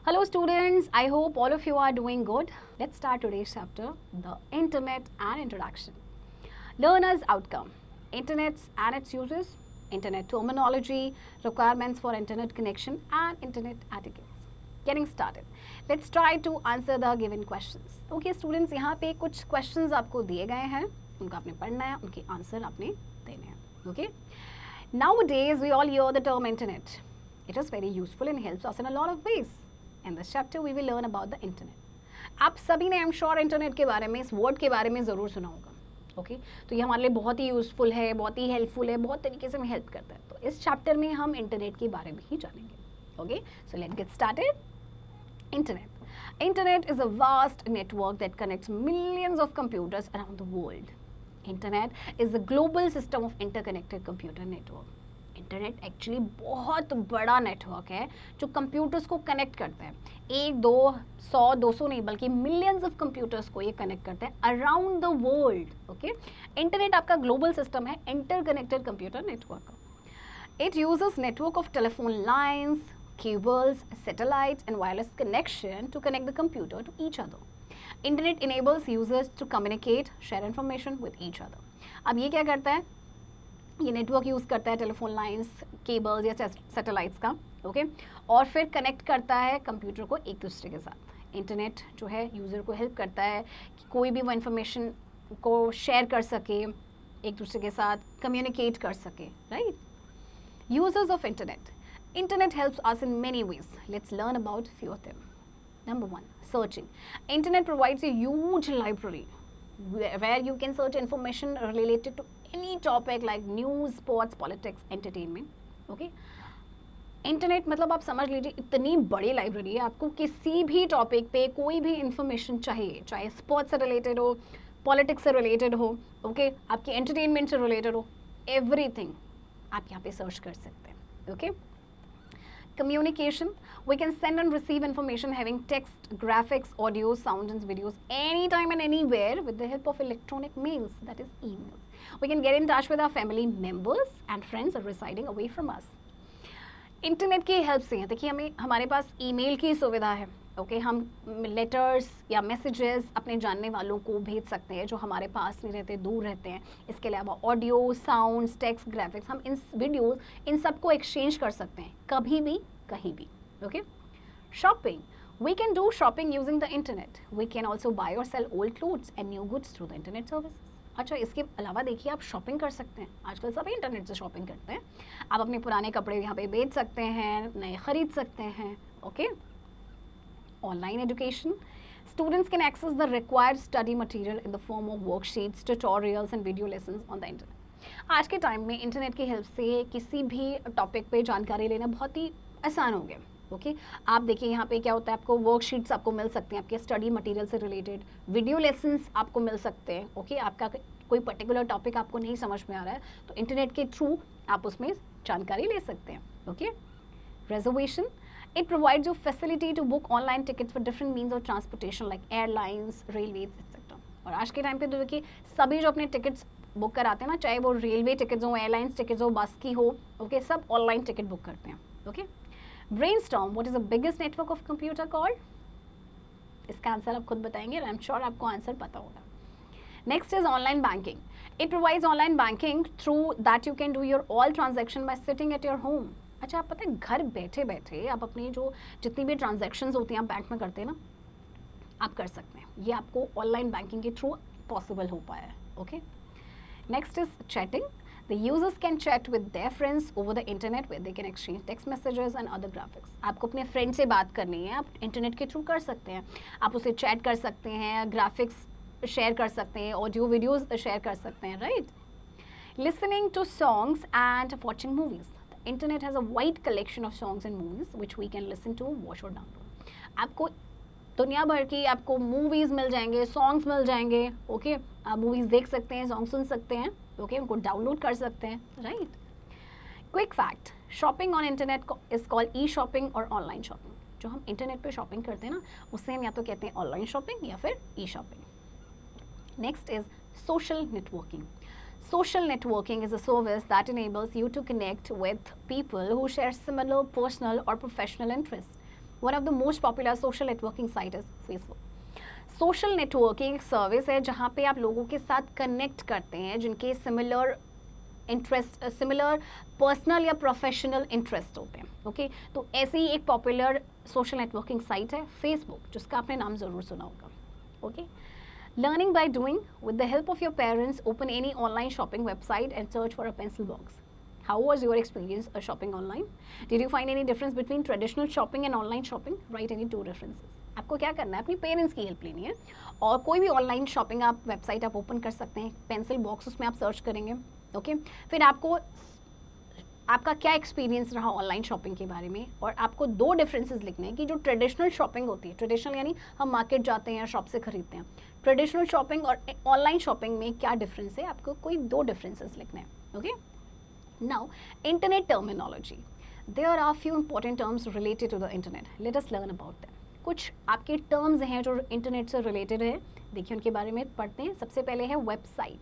Hello students, I hope all of you are doing good. Let's start today's chapter, the Internet and Introduction. Learner's outcome, Internets and its uses, Internet terminology, requirements for Internet connection and Internet etiquette. Getting started. Let's try to answer the given questions. Okay students, यहाँ पे कुछ questions आपको दिए गए हैं, उनको आपने पढ़ना है, उनके आंसर आपने देने हैं. Okay. Nowadays we all hear the term Internet. It is very useful and helps us in a lot of ways. In this chapter we will learn about the internet. आप सभी ने आई एम श्योर इंटरनेट के बारे में, इस word के बारे में ज़रूर सुना होगा. ओके तो ये हमारे लिए बहुत ही यूज़फुल है, बहुत ही हेल्पफुल है, बहुत तरीके से हमें हेल्प करता है. तो इस चैप्टर में हम इंटरनेट के बारे में ही जानेंगे. Okay so let's get started. Internet is a vast network that connects millions of computers around the world. Internet is a global system of interconnected computer network. Internet actually बहुत बड़ा network है जो computers को connect करता है. एक दो सौ 200 नहीं बल्कि मिलियंस ऑफ कंप्यूटर्स को ये कनेक्ट करता है around the world. Okay internet आपका ग्लोबल सिस्टम है, interconnected computer network. It uses network of telephone lines, cables, satellites and wireless connection to connect the computer to each other. Internet enables users to communicate, share information with each other. अब ये क्या करता है, ये network use करता है telephone lines, cables या satellites का. ओके और फिर कनेक्ट करता है कंप्यूटर को एक दूसरे के साथ. इंटरनेट जो है यूज़र को हेल्प करता है कि कोई भी वो इन्फॉर्मेशन को शेयर कर सके, एक दूसरे के साथ कम्युनिकेट कर सके. Right. Users of internet. Internet helps us in many ways. Let's learn about a few of them. Number 1, searching. Internet provides a huge library where you can search information related to any topic like news, sports, politics, entertainment. Okay? Internet मतलब आप समझ लीजिए इतनी बड़ी library है, आपको किसी भी टॉपिक पे कोई भी इंफॉर्मेशन चाहिए, चाहे स्पोर्ट्स से रिलेटेड हो, पॉलिटिक्स से रिलेटेड हो, ओके आपकी एंटरटेनमेंट से रिलेटेड हो, एवरीथिंग आप यहाँ पे सर्च कर सकते हैं. Okay Communication, we can send and receive information having text, graphics, audio, sounds and videos anytime and anywhere with the help of electronic mails, that is emails. We can get in touch with our family members and friends residing away from us. Internet की help से देखिए हमें हमारे पास email की सुविधा है. Okay हम letters या मैसेजेस अपने जानने वालों को भेज सकते हैं जो हमारे पास नहीं रहते, दूर रहते हैं. इसके अलावा ऑडियो, साउंड्स, टेक्स्ट, ग्राफिक्स, हम इन वीडियोस इन सबको एक्सचेंज कर सकते हैं कभी भी कहीं भी. Okay shopping, we can do shopping using the internet. We can also buy और sell old clothes and new goods through the internet service. अच्छा इसके अलावा देखिए आप शॉपिंग कर सकते हैं, आजकल सभी इंटरनेट से शॉपिंग करते हैं. आप अपने पुराने कपड़े यहाँ पे बेच सकते हैं, नए खरीद सकते हैं. Okay Online education. Students can access the required study material in the form of worksheets, tutorials and video lessons on the internet. आज के टाइम में इंटरनेट की हेल्प से किसी भी टॉपिक पे जानकारी लेना बहुत ही आसान हो गया. ओके आप देखिए यहाँ पे क्या होता है, आपको वर्कशीट्स आपको मिल सकते हैं आपके स्टडी मटेरियल से रिलेटेड, वीडियो लेसन्स आपको मिल सकते हैं. ओके आपका कोई पर्टिकुलर टॉपिक आपको नहीं समझ में आ रहा है तो इंटरनेट के थ्रू आप उसमें जानकारी ले सकते हैं. Okay reservation, it provides you facility to book online tickets for different means of transportation like airlines, railways, etc. और आज के टाइम पे तो देखिए सभी जो अपने टिकट्स बुक कराते हैं ना, चाहे वो रेलवे टिकट्स हो, एयरलाइंस टिकट्स हो, बस की हो, ओके सब ऑनलाइन टिकट बुक करते हैं. Okay brainstorm, what is the biggest network of computer called? इसका आंसर आप खुद बताएंगे, आई एम श्योर आपको आंसर पता होगा. Next is online banking. It provides online banking through that you can do your all transaction bye sitting at your home. अच्छा आप पता है घर बैठे बैठे आप अपनी जो जितनी भी ट्रांजैक्शंस होती हैं आप बैंक में करते हैं ना, आप कर सकते हैं. ये आपको ऑनलाइन बैंकिंग के थ्रू पॉसिबल हो पाया है. Okay next is chatting. The users can chat with their friends over the internet where they can exchange text messages and other graphics. आपको अपने फ्रेंड से बात करनी है, आप इंटरनेट के थ्रू कर सकते हैं. आप उसे चैट कर सकते हैं, ग्राफिक्स शेयर कर सकते हैं, ऑडियो वीडियोज शेयर कर सकते हैं. Right. Listening to songs and watching movies. Internet has a wide collection of songs and movies which we can listen to, watch or download. आपको दुनिया भर की आपको मूवीज़ मिल जाएंगे, सॉन्ग्स मिल जाएंगे. ओके आप मूवीज़ देख सकते हैं, सॉन्ग सुन सकते हैं. ओके उनको डाउनलोड कर सकते हैं. Right. Quick fact, shopping on internet is called E shopping और ऑनलाइन शॉपिंग. जो हम इंटरनेट पे शॉपिंग करते हैं ना उससे हम या तो कहते हैं ऑनलाइन शॉपिंग या फिर e shopping. Next is social networking. Social networking is a service that enables you to connect with people who share similar personal or professional interests. One of the most popular social networking site is Facebook. Social networking एक service है जहाँ पे आप लोगों के साथ connect करते हैं जिनके सिमिलर इंटरेस्ट, सिमिलर पर्सनल या प्रोफेशनल इंटरेस्ट होते हैं. ओके, तो ऐसे ही एक पॉपुलर सोशल नेटवर्किंग साइट है फेसबुक, जिसका आपने नाम ज़रूर सुना होगा. Okay, learning by doing. With the help of your parents, open any online shopping website and search for a pencil box. How was your experience shopping online? Did you find any difference between traditional shopping and online shopping? Write any 2 references. आपको क्या करना है, अपनी parents की help लेनी है और कोई भी ऑनलाइन शॉपिंग आप वेबसाइट आप ओपन कर सकते हैं, पेंसिल बॉक्स उसमें आप सर्च करेंगे. ओके, फिर आपको आपका क्या एक्सपीरियंस रहा ऑनलाइन शॉपिंग के बारे में, और आपको 2 डिफरेंसेस लिखने हैं कि जो ट्रेडिशनल शॉपिंग होती है, ट्रेडिशनल यानी हम मार्केट जाते हैं या शॉप से खरीदते हैं, ट्रेडिशनल शॉपिंग और ऑनलाइन शॉपिंग में क्या डिफरेंस है, आपको कोई 2 डिफरेंसेस लिखने हैं. Okay, now internet terminology. There are few important terms related to the internet. Let us learn about them. कुछ आपके टर्म्स हैं जो इंटरनेट से रिलेटेड है, देखिए उनके बारे में पढ़ते हैं. सबसे पहले है website.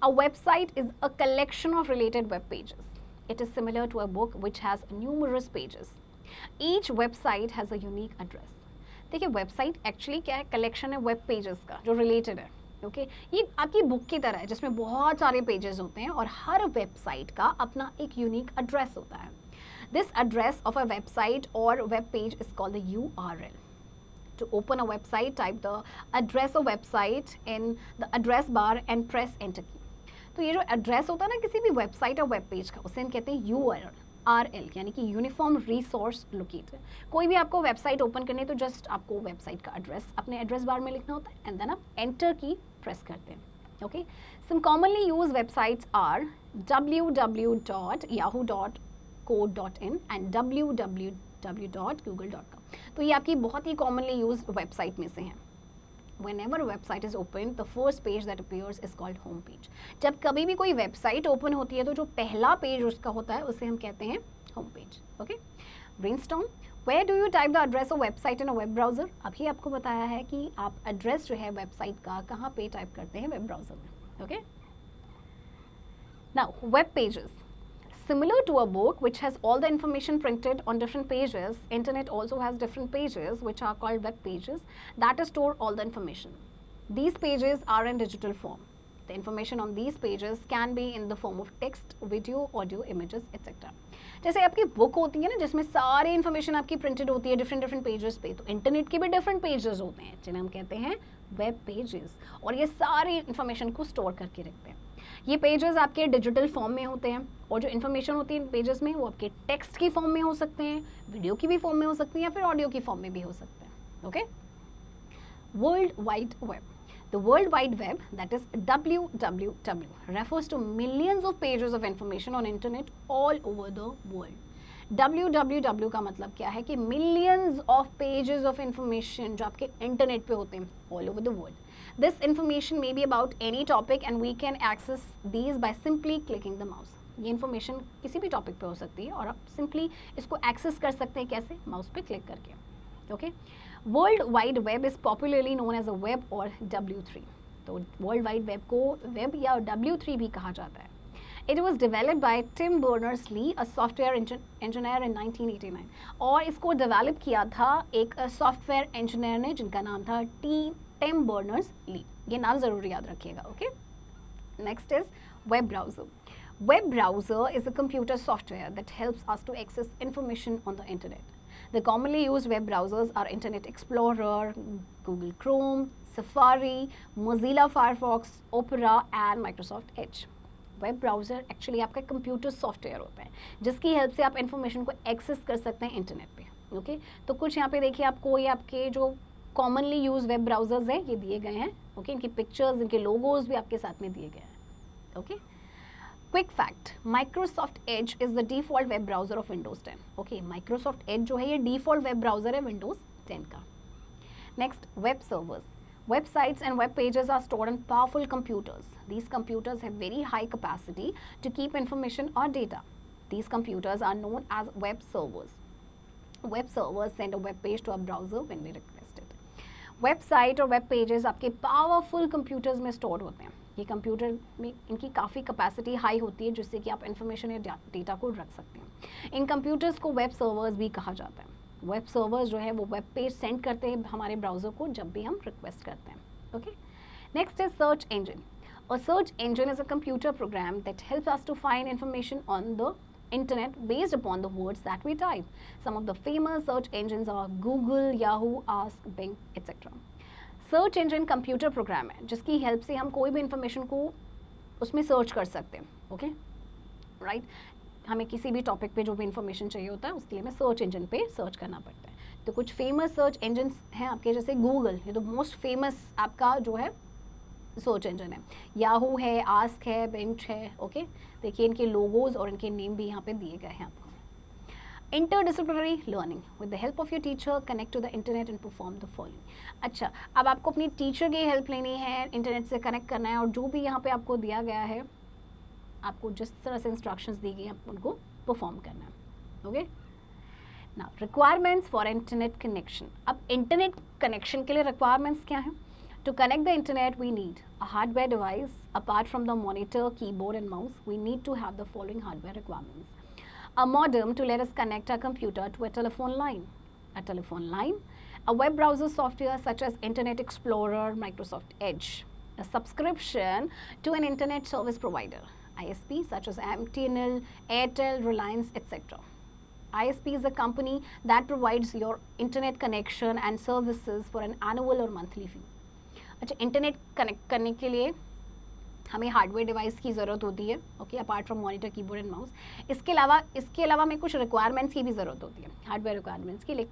A website is a collection of related web pages. It is similar to a book which has numerous pages. Each website has a unique address. देखिए वेबसाइट एक्चुअली क्या है, कलेक्शन है वेब पेजेस का जो related है. Okay, ये आपकी book की तरह है जिसमें बहुत सारे पेजेस होते हैं और हर वेबसाइट का अपना एक यूनिक एड्रेस होता है. This address of a website और web page is called the URL. To open a website, type the address of website in the address bar and press enter key. तो ये जो address होता है ना किसी भी वेबसाइट और वेब पेज का, उसे हम कहते हैं URL यानी कि यूनिफॉर्म रिसोर्स लोकेटर. कोई भी आपको वेबसाइट ओपन करनी है तो जस्ट आपको वेबसाइट का एड्रेस अपने एड्रेस बार में लिखना होता है एंड देन आप एंटर की प्रेस करते हैं. Okay, some commonly used websites are www.yahoo.co.in and www.google.com. तो ये आपकी बहुत ही कॉमनली यूज वेबसाइट में से हैं. Whenever a website is opened, the first page that appears is called home page. जब कभी भी कोई वेबसाइट ओपन होती है तो जो पहला पेज उसका होता है उसे हम कहते हैं home page. Okay, brainstorm. Where do you type the address of website in a web browser? अभी आपको बताया है कि आप एड्रेस जो है वेबसाइट का कहाँ पे टाइप करते हैं, वेब ब्राउजर में. Okay, now web pages. Similar to a book which has all the information printed on different pages, internet also has different pages which are called web pages that store all the information. These pages are in digital form. The information on these pages can be in the form of text, video, audio, images, etc. जैसे आपकी book होती है ना जिसमें सारी information आपकी printed होती है डिफरेंट डिफरेंट पेजेस पे, तो इंटरनेट के भी डिफरेंट पेजेस होते हैं जिन्हें हम कहते हैं वेब पेजेस, और ये सारी इन्फॉर्मेशन को स्टोर करके रखते हैं. ये पेजेस आपके डिजिटल फॉर्म में होते हैं और जो इन्फॉर्मेशन होती है इन पेजेस में वो आपके टेक्स्ट की फॉर्म में हो सकते हैं, वीडियो की भी फॉर्म में हो सकती है या फिर ऑडियो की फॉर्म में भी हो सकते हैं. Okay, world wide web. The World Wide Web, that is WWW, refers to millions of pages of information on internet all over the world. WWW का मतलब क्या है कि millions of pages of information जो आपके इंटरनेट पे होते हैं all over the world. This information may be about any topic and we can access these by simply clicking the mouse. ये इन्फॉर्मेशन किसी भी टॉपिक पे हो सकती है और आप सिंपली इसको एक्सेस कर सकते हैं. कैसे? माउस पे क्लिक करके. Okay, world wide web is popularly known as a web और W3. तो वर्ल्ड वाइड वेब को वेब या W3 भी कहा जाता है. It was developed by Tim Berners-Lee, a software engineer in 1989. और इसको डेवलप किया था एक सॉफ्टवेयर इंजीनियर ने जिनका नाम था टिम बर्नर्स-ली. ये नाम ज़रूर याद रखिएगा. Okay, next is web browser. Web browser is a computer software that helps us to access information on the internet. The commonly used web browsers are Internet Explorer, Google Chrome, Safari, Mozilla Firefox, Opera and Microsoft Edge. Web browser actually आपका computer software होता है जिसकी help से आप information को access कर सकते हैं इंटरनेट पे. ओके, तो कुछ यहाँ पे देखिए आपको ये आपके जो कॉमनली यूज वेब ब्राउजर्स हैं ये दिए गए हैं. ओके, इनकी पिक्चर्स, इनके लोगोज भी आपके साथ में दिए गए हैं. Okay, quick fact, Microsoft Edge is the default web browser of Windows 10. Okay, Microsoft Edge जो है ये डिफॉल्ट वेब ब्राउजर है विंडोज 10 का. Next, web servers. Websites and web pages are stored on powerful computers. These computers have very high capacity to keep information or data. These computers are known as web servers. Web servers send a web page to a browser when we request it. Website और web pages आपके powerful computers में stored होते हैं. ये computer में इनकी काफ़ी capacity high होती है जिससे कि आप इन्फॉर्मेशन या डेटा को रख सकते हैं. इन कंप्यूटर्स को वेब सर्वर्स भी कहा जाता है. वेब सर्वर्स जो है वो वेब पेज सेंड करते हैं हमारे ब्राउज़र को जब भी हम रिक्वेस्ट करते हैं. Okay, next is search engine. A search engine is a computer program that helps us to find information on the internet based upon the words that we type. Some of the famous search engines are Google, Yahoo, Ask, Bing, etc. Search engine computer program है जिसकी help से हम कोई भी information को उसमें search कर सकते हैं. Okay, right. हमें किसी भी टॉपिक पे जो भी इंफॉर्मेशन चाहिए होता है उसके लिए हमें सर्च इंजन पे सर्च करना पड़ता है. तो कुछ फेमस सर्च इंजन हैं आपके, जैसे गूगल, ये तो मोस्ट फेमस आपका जो है सर्च इंजन है. याहू है, आस्क है, बिंग है. ओके, देखिए इनके लोगोज और इनके नेम भी यहाँ पे दिए गए हैं आपको. Interdisciplinary learning. With the help of your teacher connect to the internet and perform the following. अच्छा, अब आपको अपनी टीचर की हेल्प लेनी है, इंटरनेट से कनेक्ट करना है और जो भी यहाँ पे आपको दिया गया है, आपको जिस तरह से इंस्ट्रक्शंस दी गई हैं उनको परफॉर्म करना है. Okay, now requirements for internet connection. अब इंटरनेट कनेक्शन के लिए रिक्वायरमेंट्स क्या हैं? To connect the internet, we need a hardware device. Apart from the monitor, keyboard and mouse, we need to have the following hardware requirements. A modem to let us connect our computer to a telephone line. A telephone line. A web browser software such as Internet Explorer, Microsoft Edge. A subscription to an internet service provider. ISP such as MTNL, Airtel, Reliance, etc. ISP is a company that provides your internet connection and services for an annual or monthly fee. अच्छा, internet connect करने के लिए हमें hardware device की ज़रूरत होती है. Okay, apart from monitor, keyboard and mouse. इसके अलावा हमें कुछ रिक्वायरमेंट्स की भी ज़रूरत होती है. हार्डवेयर रिक्वायरमेंट्स की, लाइक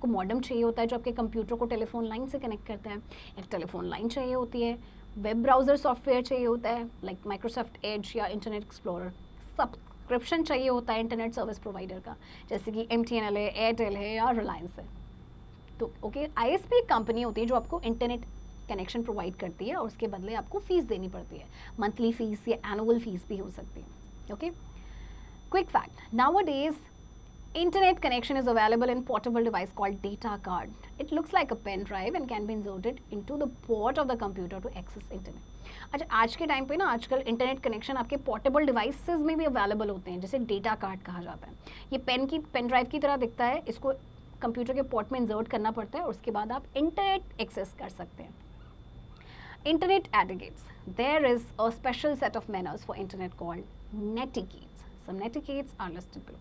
को मॉडेम चाहिए होता है जो आपके कंप्यूटर को टेलीफोन लाइन से कनेक्ट करता है. एक टेलीफोन लाइन चाहिए होती है. वेब ब्राउज़र सॉफ्टवेयर चाहिए होता है लाइक माइक्रोसॉफ्ट एज या इंटरनेट एक्सप्लोरर. सब्सक्रिप्शन चाहिए होता है इंटरनेट सर्विस प्रोवाइडर का, जैसे कि MTNL है, एयरटेल है या रिलायंस है. तो ओके, ISP एक कंपनी होती है जो आपको इंटरनेट कनेक्शन प्रोवाइड करती है और उसके बदले आपको फीस देनी पड़ती है. मंथली फीस या एनुअल फीस भी हो सकती है. Okay, quick fact. Nowadays internet connection is available in portable device called data card. It looks like a pen drive and can be inserted into the port of the computer to access internet. अच्छा, आज के time पे ना आजकल internet connection आपके portable devices में भी available होते हैं, जैसे डेटा कार्ड कहा जाता है. ये पेन ड्राइव की तरह दिखता है. इसको कंप्यूटर के पोर्ट में इंसर्ट करना पड़ता है और उसके बाद आप इंटरनेट एक्सेस कर सकते हैं. Internet etiquettes. There is a special set of manners for internet called netiquettes. Some netiquettes are listed below.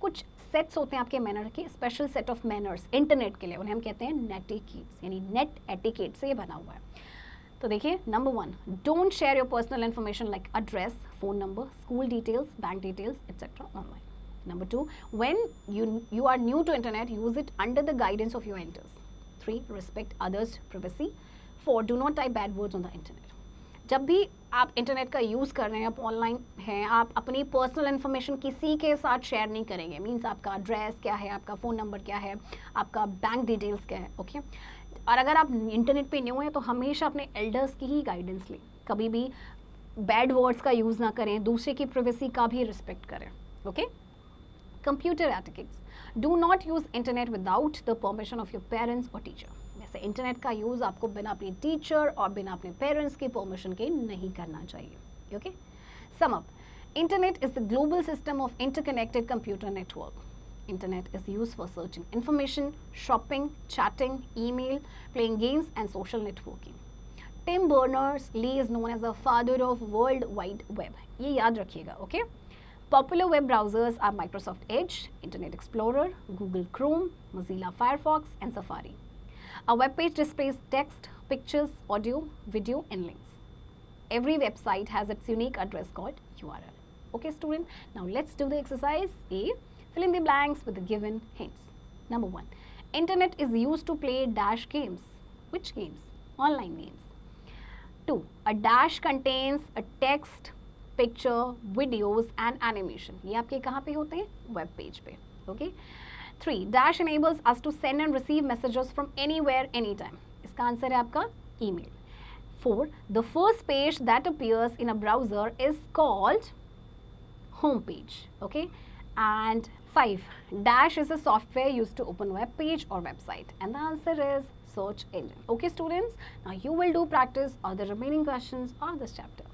कुछ सेट्स होते हैं आपके मैनर के, special set of manners internet के लिए, उन्हें हम कहते हैं नेटिकेट्स, यानी नेट एटिकेट से ये बना हुआ है. तो देखिए, number 1, don't share your personal information like address, phone number, school details, bank details etcetera online. Number 2, when you are new to internet, use it under the guidance of your elders. 3, respect others' privacy. 4, do not type bad words on the internet. जब भी आप internet का use कर रहे हैं, आप online हैं, आप अपनी पर्सनल इन्फॉर्मेशन किसी के साथ शेयर नहीं करेंगे. मीन्स आपका एड्रेस क्या है, आपका फ़ोन नंबर क्या है, आपका बैंक डिटेल्स क्या है. ओके, और अगर आप इंटरनेट पे न्यू हैं तो हमेशा अपने एल्डर्स की ही गाइडेंस लें. कभी भी बैड वर्ड्स का यूज़ ना करें, दूसरे की प्राइवेसी का भी रिस्पेक्ट करें. Okay, computer etiquettes. Do not use internet without the permission of your parents और टीचर. जैसे इंटरनेट का यूज़ आपको बिना अपनी टीचर और बिना अपने पेरेंट्स की परमिशन के नहीं करना चाहिए. Okay, sum up. Internet is the global system of interconnected computer network. Internet is used for searching information, shopping, chatting, email, playing games and social networking. Tim Berners-Lee is known as the father of World Wide Web. ये याद रखिएगा. Okay, Popular web browsers are Microsoft Edge, Internet Explorer, Google Chrome, Mozilla Firefox, and Safari. A web page displays text, pictures, audio, video, and links. Every website has its unique address called URL. Okay, student. Now let's do the exercise A. Fill in the blanks with the given hints. Number 1. Internet is used to play dash games. Which games? Online games. 2. A dash contains a text, picture, videos and animation. ये आपके कहाँ पे होते हैं? Web page पे. Okay. 3. Dash enables us to send and receive messages from anywhere, anytime. इसका answer है आपका email. 4. The first page that appears in a browser is called home page. Okay. And 5. Dash is a software used to open web page or website. And the answer is search engine. Okay, students. Now you will do practice of the remaining questions of this chapter.